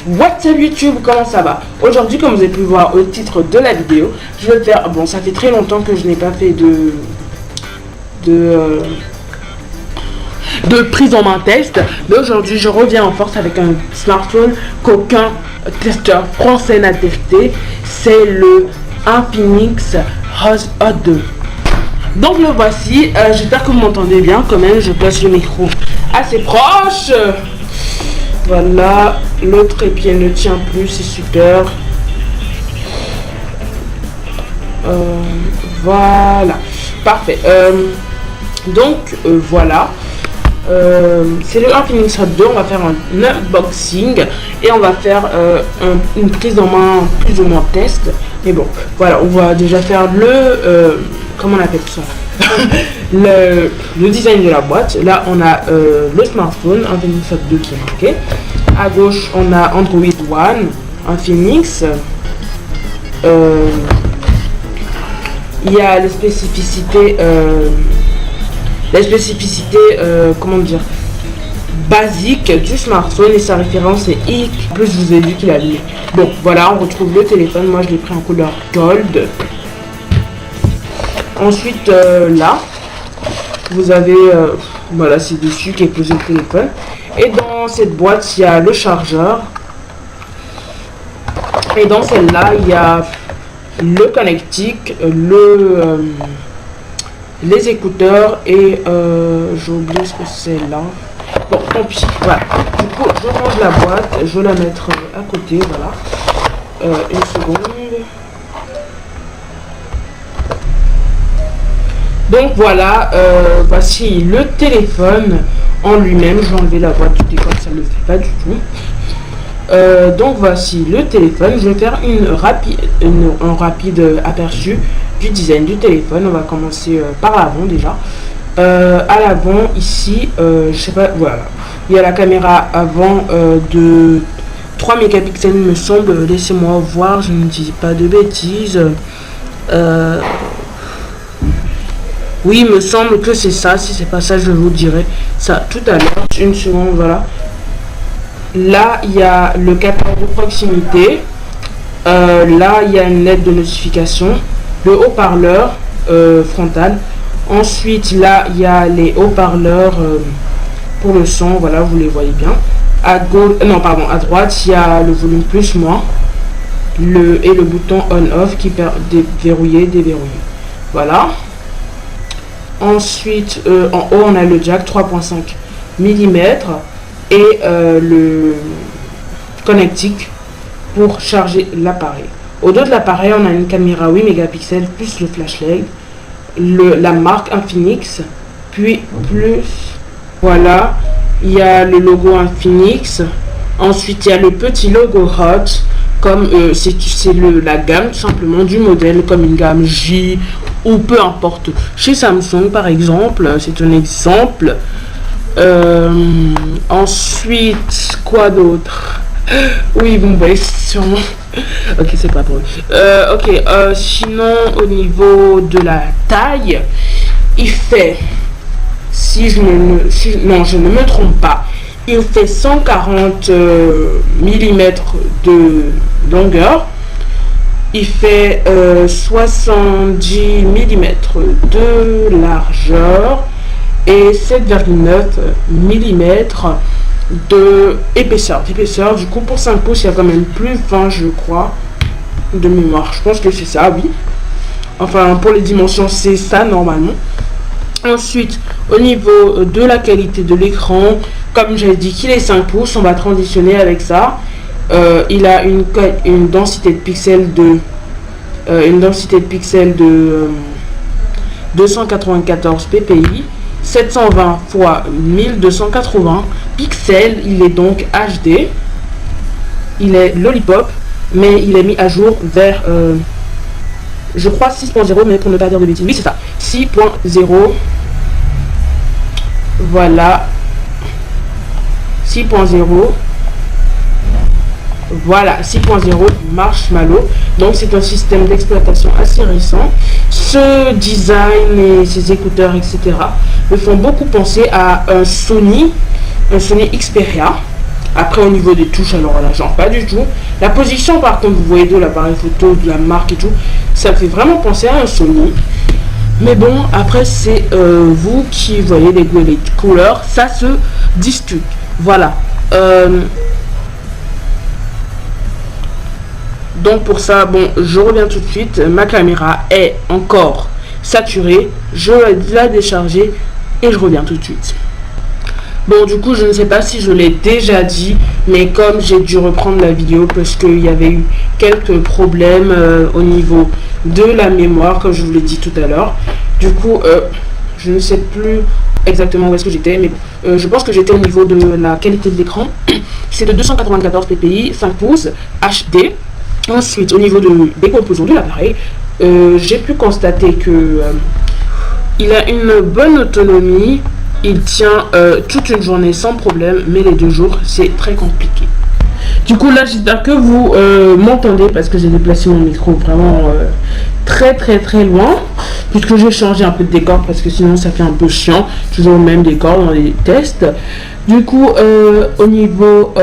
What's up YouTube, comment ça va? Aujourd'hui, comme vous avez pu voir au titre de la vidéo, je vais faire, bon, ça fait très longtemps que je n'ai pas fait de prise en main test, mais aujourd'hui je reviens en force avec un smartphone qu'aucun testeur français n'a testé. C'est le Infinix Hot 2. Donc le voici. J'espère que vous m'entendez bien. Quand même, je place le micro assez proche. Voilà, le trépied ne tient plus, c'est super. Voilà, parfait. Voilà. C'est le Infinix Hot 2. On va faire un unboxing et on va faire une prise en main plus ou moins test. Mais bon, voilà, on va déjà faire le comment on appelle ça le design de la boîte. Là on a le smartphone Infinix Hot 2 qui est marqué. À gauche on a Android One Infinix. Il y a les spécificités comment dire, basique du smartphone et sa référence est I. En plus je vous ai dit qu'il a mis. Bon voilà, on retrouve le téléphone. Moi je l'ai pris en couleur gold. Ensuite là vous avez voilà, c'est dessus qui est posé le téléphone. Et dans cette boîte il y a le chargeur. Et dans celle-là il y a le connectique, les écouteurs et j'ai oublié ce que c'est là. Bon, tant pis, voilà. Du coup, je range la boîte, je vais la mettre à côté, voilà. Une seconde. Donc voilà, voici le téléphone en lui-même. Je vais enlever la boîte, tout est comme ça ne le fait pas du tout. Donc voici le téléphone. Je vais faire un rapide aperçu du design du téléphone. On va commencer par l'avant déjà. À l'avant ici, je sais pas, voilà, il y a la caméra avant de 3 mégapixels il me semble. Laissez-moi voir, je ne dis pas de bêtises. Oui, il me semble que c'est ça. Si c'est pas ça, je vous dirai ça tout à l'heure. Une seconde, voilà. Là, il y a le capteur de proximité. Là, il y a une lettre de notification. Le haut-parleur frontal. Ensuite, là, il y a les haut-parleurs pour le son. Voilà, vous les voyez bien. À gauche, non, pardon, à droite, il y a le volume plus, moins. Et le bouton on-off qui permet de verrouiller, déverrouiller. Voilà. Ensuite, en haut, on a le jack 3.5 mm. Et le connectique pour charger l'appareil. Au dos de l'appareil, on a une caméra 8 mégapixels plus le flashlight, la marque Infinix, puis plus, voilà, il y a le logo Infinix. Ensuite, il y a le petit logo Hot, comme c'est la gamme tout simplement du modèle, comme une gamme J ou peu importe. Chez Samsung par exemple, c'est un exemple. Ensuite, quoi d'autre? Oui, bon, bah, sûrement. Ok, c'est pas drôle. Sinon, au niveau de la taille, il fait, je ne me trompe pas, il fait 140 mm de longueur. Il fait 70 mm de largeur et 7,9 mm de épaisseur. Du coup, pour 5 pouces, il y a quand même plus 20, je crois, de mémoire. Je pense que c'est ça, oui. Enfin, pour les dimensions, c'est ça normalement. Ensuite, au niveau de la qualité de l'écran, comme j'ai dit qu'il est 5 pouces, on va transitionner avec ça. Il a une densité de pixels de 294 ppi. 720 x 1280 pixels. Il est donc HD. Il est Lollipop, mais il est mis à jour vers je crois 6.0, mais pour ne pas dire de bêtises, oui c'est ça, 6.0. voilà, 6.0. Voilà, 6.0 Marshmallow. Donc c'est un système d'exploitation assez récent. Ce design et ses écouteurs, etc. me font beaucoup penser à un Sony Xperia. Après, au niveau des touches, alors là, genre pas du tout. La position, par contre, vous voyez de l'appareil photo, de la marque et tout, ça fait vraiment penser à un Sony. Mais bon, après, c'est vous qui voyez les goûts et les couleurs, ça se discute. Voilà. Donc pour ça, bon, je reviens tout de suite. Ma caméra est encore saturée. Je vais la décharger et je reviens tout de suite. Bon, du coup, je ne sais pas si je l'ai déjà dit, mais comme j'ai dû reprendre la vidéo parce qu'il y avait eu quelques problèmes au niveau de la mémoire, comme je vous l'ai dit tout à l'heure. Du coup, je ne sais plus exactement où est-ce que j'étais, mais je pense que j'étais au niveau de la qualité de l'écran. C'est de 294 ppi, 5 pouces, HD. Ensuite, au niveau des composants de l'appareil, j'ai pu constater que il a une bonne autonomie. Il tient toute une journée sans problème, mais les 2 jours, c'est très compliqué. Du coup, là, j'espère que vous m'entendez parce que j'ai déplacé mon micro vraiment très loin. Puisque j'ai changé un peu de décor parce que sinon, ça fait un peu chiant. Toujours le même décor dans les tests. Du coup, au niveau,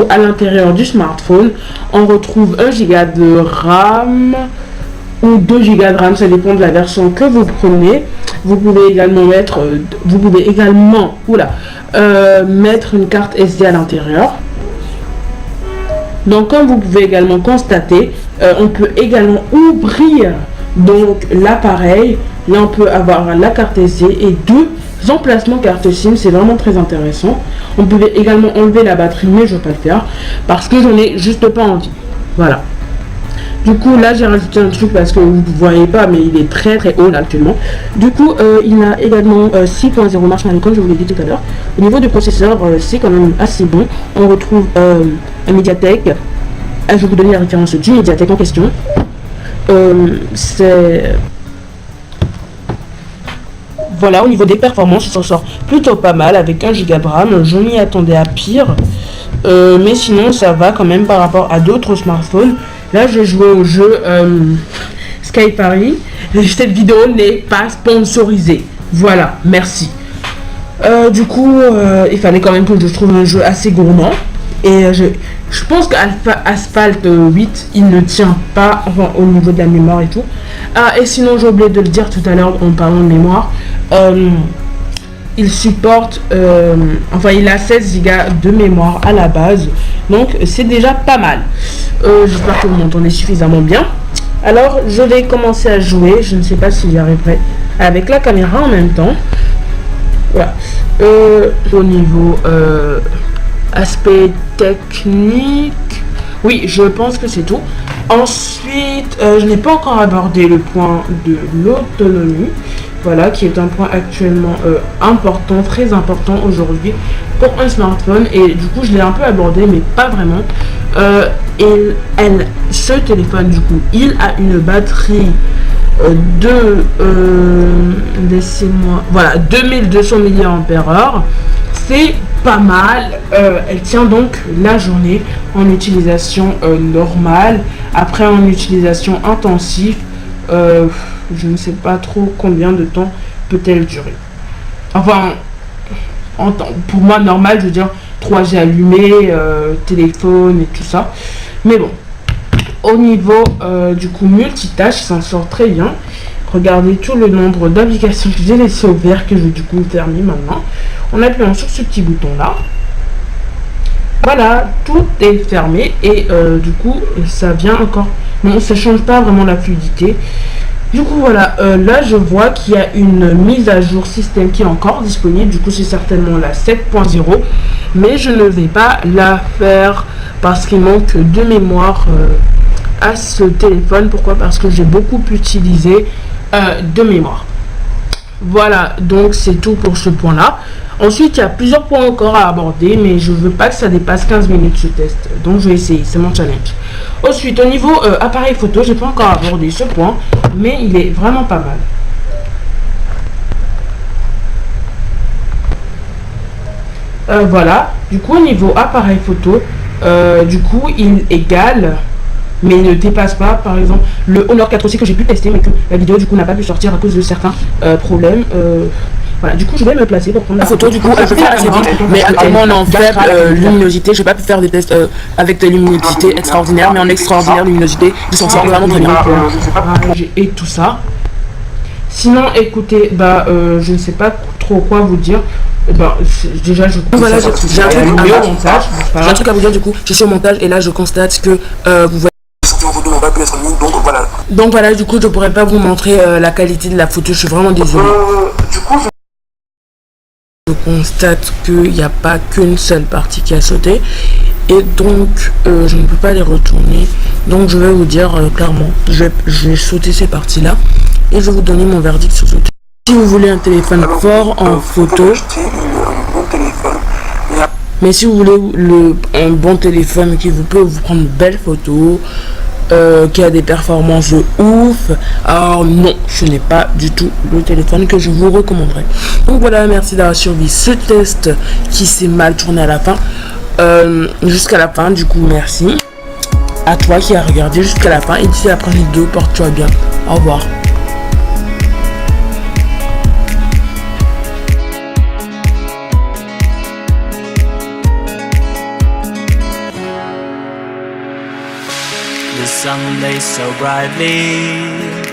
à l'intérieur du smartphone, on retrouve 1 Go de RAM ou 2 Go de RAM, ça dépend de la version que vous prenez. Vous pouvez également mettre, mettre une carte SD à l'intérieur. Donc, comme vous pouvez également constater, on peut également ouvrir donc l'appareil. Là, on peut avoir la carte SD et 2 emplacements carte SIM, c'est vraiment très intéressant. On peut également enlever la batterie, mais je ne vais pas le faire parce que je n'ai juste pas envie. Voilà. Du coup, là, j'ai rajouté un truc parce que vous ne voyez pas, mais il est très haut là actuellement. Du coup, il a également 6.0 marche manuelle, comme je vous l'ai dit tout à l'heure. Au niveau du processeur, c'est quand même assez bon. On retrouve un Mediatek. Je vais vous donner la référence du Mediatek en question. Voilà, au niveau des performances, il s'en sort plutôt pas mal avec 1 Go de RAM. Je m'y attendais à pire. Mais sinon, ça va quand même par rapport à d'autres smartphones. Là, j'ai joué au jeu Sky Paris. Cette vidéo n'est pas sponsorisée. Voilà, merci. Du coup, il fallait quand même que je trouve un jeu assez gourmand. Et je pense qu'Asphalt 8, il ne tient pas au niveau de la mémoire et tout. Ah, et sinon, j'ai oublié de le dire tout à l'heure en parlant de mémoire. Il supporte, il a 16 Go de mémoire à la base. Donc, c'est déjà pas mal. J'espère que vous m'entendez suffisamment bien. Alors, je vais commencer à jouer. Je ne sais pas si j'y arriverai avec la caméra en même temps. Voilà. Au niveau aspect technique, oui, je pense que c'est tout. Ensuite, je n'ai pas encore abordé le point de l'autonomie. Voilà, qui est un point actuellement important, très important aujourd'hui pour un smartphone. Et du coup, je l'ai un peu abordé, mais pas vraiment. Ce téléphone, du coup, il a une batterie laissez-moi, voilà, 2200 mAh. C'est pas mal. Elle tient donc la journée en utilisation normale. Après, en utilisation intensive, je ne sais pas trop combien de temps peut-elle durer. Enfin, pour moi, normal, je veux dire 3G allumé, téléphone et tout ça. Mais bon, au niveau du coup multitâche, il s'en sort très bien. Regardez tout le nombre d'applications que j'ai laissé ouvert, que je vais du coup fermer maintenant. En appuyant sur ce petit bouton là. Voilà, tout est fermé et du coup ça vient encore. Non, ça change pas vraiment la fluidité. Du coup voilà, là je vois qu'il y a une mise à jour système qui est encore disponible. Du coup c'est certainement la 7.0, mais je ne vais pas la faire parce qu'il manque de mémoire à ce téléphone. Pourquoi? Parce que j'ai beaucoup utilisé de mémoire. Voilà, donc c'est tout pour ce point là. Ensuite il y a plusieurs points encore à aborder, mais je veux pas que ça dépasse 15 minutes ce test, donc je vais essayer, c'est mon challenge. Ensuite au niveau appareil photo, j'ai pas encore abordé ce point, mais il est vraiment pas mal. Voilà, du coup au niveau appareil photo, du coup il égale, mais il ne dépasse pas par exemple le Honor 4 aussi que j'ai pu tester, mais que la vidéo du coup n'a pas pu sortir à cause de certains problèmes. Voilà, du coup, je vais me placer pour prendre La photo, du coup, je vais faire assez vite, mais actuellement on est en faible luminosité. Je vais pas pu faire des tests avec de luminosité extraordinaire, mais en extraordinaire luminosité, ils s'en sortent vraiment très bien. Et tout ça. Sinon, écoutez, je ne sais pas trop quoi vous dire. Déjà, voilà, j'ai un truc à vous dire du coup. Je suis au montage et là je constate que vous voyez. Donc voilà, du coup, je pourrais pas vous montrer la qualité de la photo. Je suis vraiment désolée. Je constate qu'il n'y a pas qu'une seule partie qui a sauté et donc je ne peux pas les retourner. Donc je vais vous dire clairement, je vais sauter ces parties là et je vais vous donner mon verdict sur ce téléphone. Si vous voulez un téléphone fort en photo, mais si vous voulez un bon téléphone qui peut vous prendre de belles photos, qui a des performances ouf, alors non, ce n'est pas du tout le téléphone que je vous recommanderais. Donc voilà, merci d'avoir suivi ce test qui s'est mal tourné à la fin, jusqu'à la fin. Du coup, merci à toi qui a regardé jusqu'à la fin et d'ici la prochaine vidéo, porte-toi bien, au revoir. The sun lays so brightly